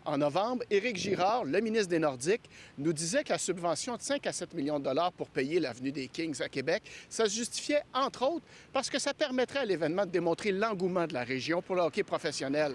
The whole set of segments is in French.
En novembre, Éric Girard, le ministre des Nordiques, nous disait que la subvention de 5 à 7 millions de dollars pour payer l'avenue des Kings à Québec, ça se justifiait, entre autres, parce que ça permettrait à l'événement de démontrer l'engouement de la région pour le hockey professionnel.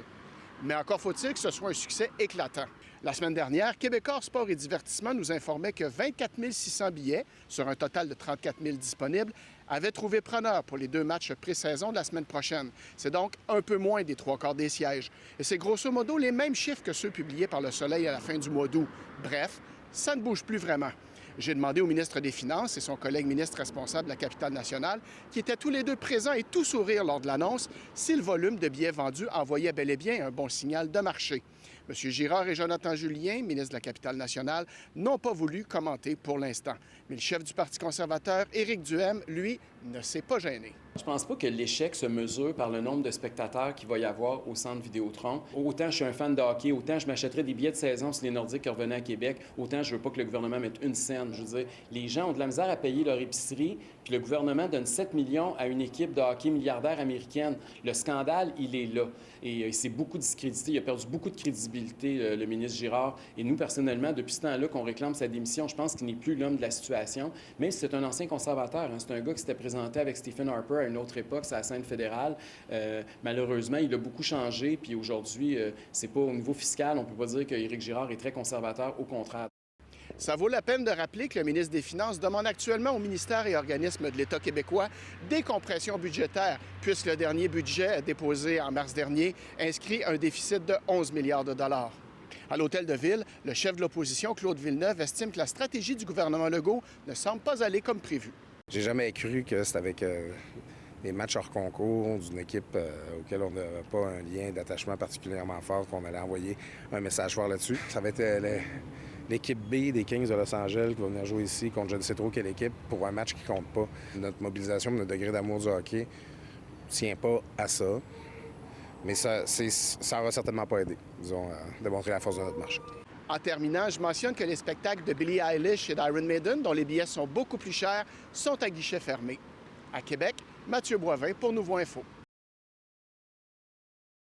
Mais encore faut-il que ce soit un succès éclatant. La semaine dernière, Québecor Sport et Divertissement nous informait que 24 600 billets, sur un total de 34 000 disponibles, avaient trouvé preneur pour les 2 matchs pré-saison de la semaine prochaine. C'est donc un peu moins des 3/4 des sièges. Et c'est grosso modo les mêmes chiffres que ceux publiés par Le Soleil à la fin du mois d'août. Bref, ça ne bouge plus vraiment. J'ai demandé au ministre des Finances et son collègue ministre responsable de la capitale nationale, qui étaient tous les deux présents et tout sourire lors de l'annonce, si le volume de billets vendus envoyait bel et bien un bon signal de marché. M. Girard et Jonathan Julien, ministre de la capitale nationale, n'ont pas voulu commenter pour l'instant. Mais le chef du Parti conservateur, Éric Duhem, lui, ne s'est pas gêné. Je pense pas que l'échec se mesure par le nombre de spectateurs qu'il va y avoir au centre Vidéotron. Autant je suis un fan de hockey, autant je m'achèterais des billets de saison si les Nordiques revenaient à Québec, autant je veux pas que le gouvernement mette une scène. Je veux dire, les gens ont de la misère à payer leur épicerie, puis le gouvernement donne 7 millions à une équipe de hockey milliardaire américaine. Le scandale, il est là. Et c'est beaucoup discrédité. Il a perdu beaucoup de crédibilité, le ministre Girard. Et nous, personnellement, depuis ce temps-là qu'on réclame sa démission, je pense qu'il n'est plus l'homme de la situation. Même si c'est un ancien conservateur, hein. C'est un gars qui s'était présenté avec Stephen Harper à une autre époque, c'est la scène fédérale. Malheureusement, il a beaucoup changé. Puis aujourd'hui, c'est pas au niveau fiscal, on peut pas dire qu'Éric Girard est très conservateur, au contraire. Ça vaut la peine de rappeler que le ministre des Finances demande actuellement au ministère et organismes de l'État québécois des compressions budgétaires, puisque le dernier budget déposé en mars dernier inscrit un déficit de 11 milliards de dollars. À l'Hôtel de Ville, le chef de l'opposition, Claude Villeneuve, estime que la stratégie du gouvernement Legault ne semble pas aller comme prévu. J'ai jamais cru que c'est avec des matchs hors concours d'une équipe auquel on n'a pas un lien d'attachement particulièrement fort qu'on allait envoyer un message fort là-dessus. Ça va être l'équipe B des Kings de Los Angeles qui va venir jouer ici contre je ne sais trop quelle équipe pour un match qui compte pas. Notre mobilisation, notre degré d'amour du hockey ne tient pas à ça. Mais ça n'aura certainement pas aidé, disons, à démontrer la force de notre marché. En terminant, je mentionne que les spectacles de Billie Eilish et d'Iron Maiden, dont les billets sont beaucoup plus chers, sont à guichet fermé. À Québec, Mathieu Boivin pour Nouveau Info.